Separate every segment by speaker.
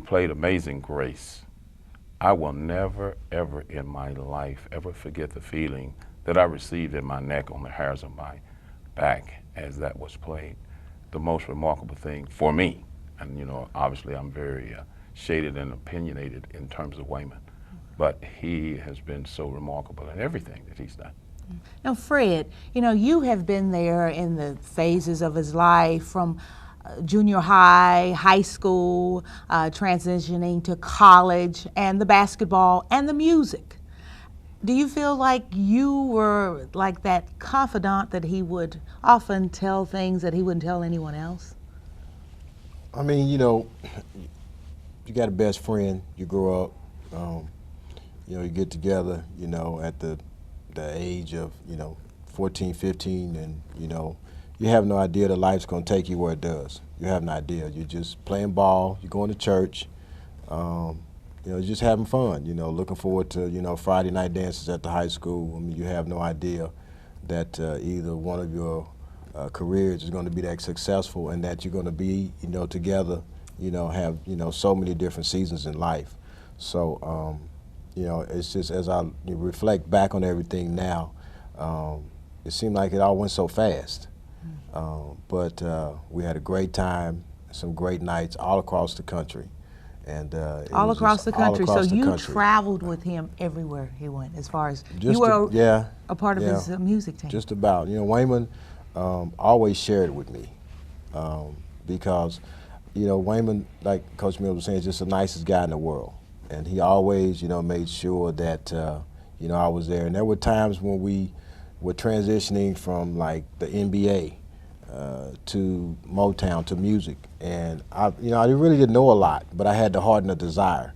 Speaker 1: played Amazing Grace, I will never, ever in my life ever forget the feeling that I received in my neck, on the hairs of my back, as that was played. The most remarkable thing for me, and obviously I'm very shaded and opinionated in terms of Wayman, but he has been so remarkable in everything that he's done.
Speaker 2: Now, Fred, you have been there in the phases of his life from junior high, high school, transitioning to college, and the basketball and the music. Do you feel like you were like that confidant that he would often tell things that he wouldn't tell anyone else?
Speaker 3: I mean, you got a best friend, you grow up, you get together, at the age of, 14, 15, and, you have no idea that life's going to take you where it does. You have no idea. You're just playing ball, you're going to church, just having fun, looking forward to, Friday night dances at the high school. I mean, you have no idea that either one of your careers is going to be that successful, and that you're going to be, together, have, so many different seasons in life. So, it's just, as I reflect back on everything now, it seemed like it all went so fast. But we had a great time, some great nights all across the country. And
Speaker 2: all across the country. So you traveled with him everywhere he went, as far as you were a part of his music team.
Speaker 3: Just about. Wayman always shared with me because, Wayman, like Coach Mills was saying, is just the nicest guy in the world. And he always, made sure that, I was there. And there were times when we were transitioning from, like, the NBA to Motown, to music. And, I really didn't know a lot, but I had the heart and the desire.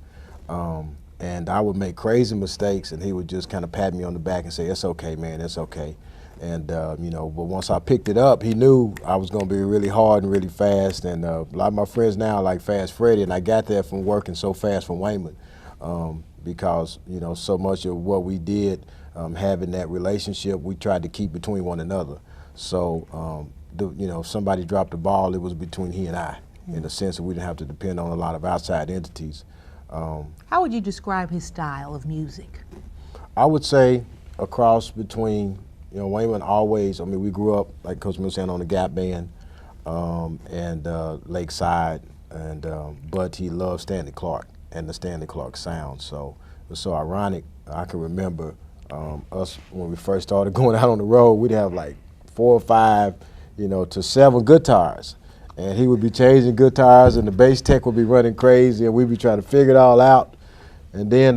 Speaker 3: And I would make crazy mistakes, and he would just kind of pat me on the back and say, "It's okay, man, it's okay." And, but once I picked it up, he knew I was going to be really hard and really fast. And a lot of my friends now like Fast Freddie, and I got there from working so fast from Wayman because, so much of what we did, having that relationship, we tried to keep between one another. So, if somebody dropped the ball, it was between he and I, in the sense that we didn't have to depend on a lot of outside entities.
Speaker 2: How would you describe his style of music?
Speaker 3: I would say a cross between, Wayman always, we grew up, like Coach Mills saying, on the Gap Band and Lakeside, and but he loved Stanley Clarke and the Stanley Clarke sound. So it was so ironic. I can remember us when we first started going out on the road, we'd have like 4 or 5, to 7 guitars. And he would be changing guitars, and the bass tech would be running crazy, and we'd be trying to figure it all out. And then,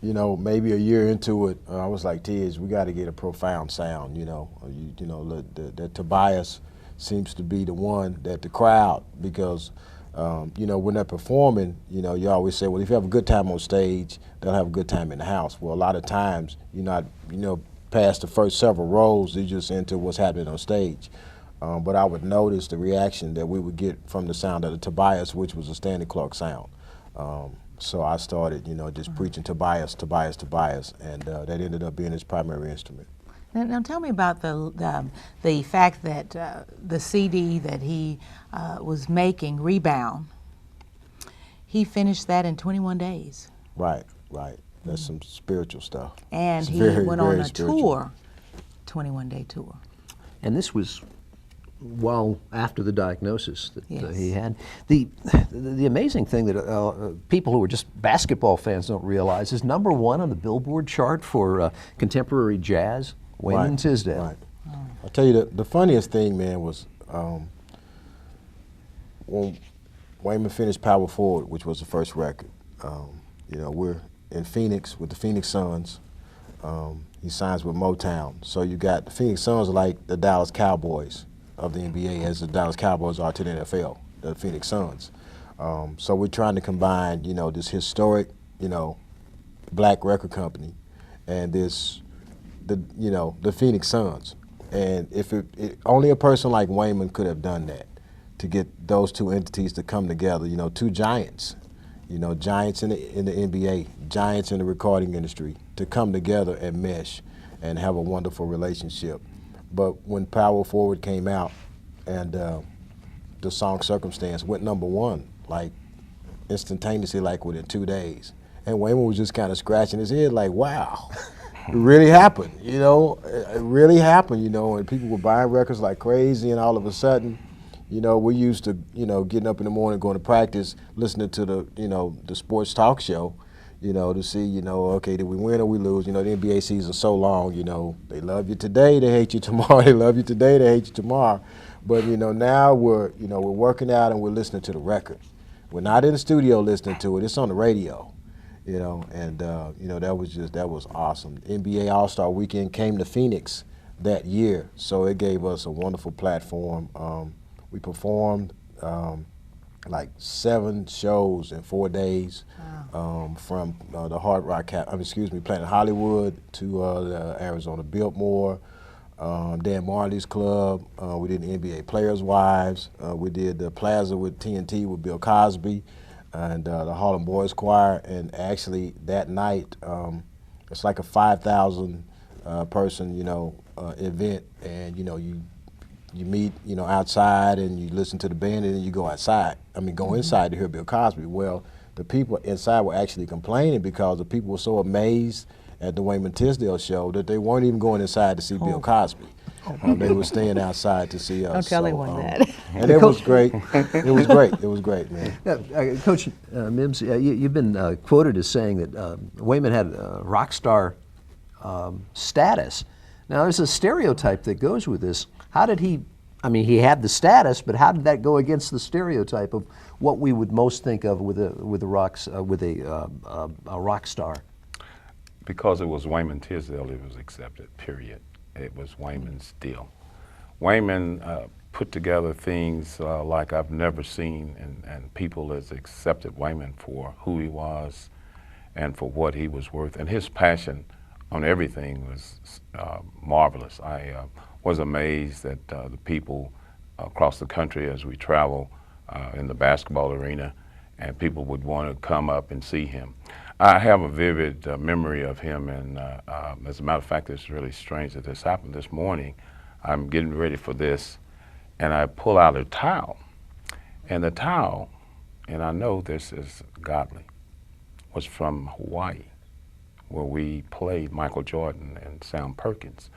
Speaker 3: maybe a year into it, I was like, Tiz, we got to get a profound sound, that Tobias seems to be the one that the crowd, because, when they're performing, you always say, well, if you have a good time on stage, they'll have a good time in the house. Well, a lot of times, you're not, past the first several rows, you're just into what's happening on stage. But I would notice the reaction that we would get from the sound of the Tobias, which was a Stanley Clarke sound. So I started, just preaching Tobias, Tobias, Tobias, and that ended up being his primary instrument.
Speaker 2: Now tell me about the fact that the CD that he was making, Rebound, he finished that in 21 days.
Speaker 3: Right. That's some spiritual stuff.
Speaker 2: And he went on a tour, 21-day tour.
Speaker 4: And this was well after the diagnosis that
Speaker 2: Yes.
Speaker 4: he had. The amazing thing that people who are just basketball fans don't realize is #1 on the Billboard chart for contemporary jazz, Wayman Tisdale.
Speaker 3: Right. I'll tell you, the funniest thing, man, was when Wayman finished Power Forward, which was the first record. We're in Phoenix with the Phoenix Suns. He signs with Motown. So you got the Phoenix Suns are like the Dallas Cowboys of the NBA, as the Dallas Cowboys are to the NFL, the Phoenix Suns. So we're trying to combine, this historic, black record company and the Phoenix Suns. And if only a person like Wayman could have done that, to get those two entities to come together, two giants, giants in the NBA, giants in the recording industry, to come together and mesh and have a wonderful relationship. But when Power Forward came out and the song Circumstance went #1, like instantaneously, like within 2 days. And Wayman was just kind of scratching his head like, wow, it really happened, you know, it really happened, you know, and people were buying records like crazy, and all of a sudden, you know, we used to, you know, getting up in the morning, going to practice, listening to the, you know, the sports talk show, you know, to see, you know, okay, did we win or we lose? You know, the NBA season's so long, you know, they love you today, they hate you tomorrow, they love you today, they hate you tomorrow. But, you know, now we're working out and we're listening to the record. We're not in the studio listening to it, it's on the radio. You know, and you know, that was awesome. NBA All-Star Weekend came to Phoenix that year, so it gave us a wonderful platform. We performed like 7 shows in 4 days, from the Hard Rock, Planet Hollywood to the Arizona Biltmore, Dan Marley's Club. We did the NBA Players' Wives. We did the Plaza with TNT with Bill Cosby, and the Harlem Boys Choir. And actually that night, it's like a 5,000 person, you know, event, and you know, you meet, you know, outside and you listen to the band, and then you go outside. I mean, go inside to hear Bill Cosby. Well, the people inside were actually complaining because the people were so amazed at the Wayman Tisdale show that they weren't even going inside to see Bill Cosby. They were staying outside to see us.
Speaker 2: Don't tell anyone that.
Speaker 3: And it was great. It was great. It was great, man.
Speaker 4: Coach Mims, you've been quoted as saying that Wayman had rock star status. Now, there's a stereotype that goes with this. How did he? I mean, he had the status, but how did that go against the stereotype of what we would most think of with a rock star?
Speaker 1: Because it was Wayman Tisdale, it was accepted, period. It was Wayman's deal. Wayman put together things like I've never seen, and people has accepted Wayman for who he was and for what he was worth. And his passion on everything was marvelous. I was amazed at the people across the country as we travel in the basketball arena, and people would want to come up and see him. I have a vivid memory of him, and as a matter of fact, it's really strange that this happened this morning. I'm getting ready for this, and I pull out a towel, and the towel, and I know this is godly, was from Hawaii, where we played Michael Jordan and Sam Perkins.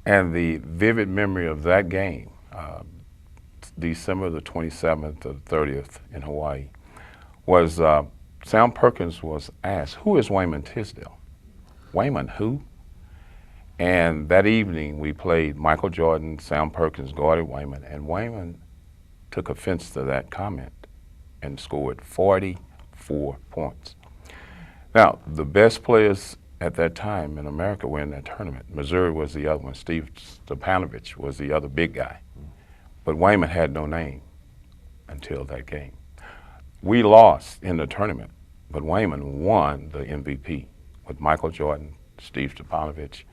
Speaker 1: And the vivid memory of that game, December the 27th to the 30th in Hawaii, was Sam Perkins was asked, "Who is Wayman Tisdale?" Wayman who? And that evening we played Michael Jordan, Sam Perkins guarded Wayman, and Wayman took offense to that comment and scored 44 points. Now, the best players at that time in America were in that tournament. Missouri was the other one. Steve Stepanovich was the other big guy. But Wayman had no name until that game. We lost in the tournament, but Wayman won the MVP with Michael Jordan, Steve Stepanovich,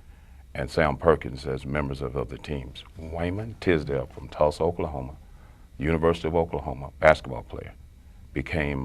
Speaker 1: and Sam Perkins as members of other teams. Wayman Tisdale from Tulsa, Oklahoma, University of Oklahoma, basketball player, became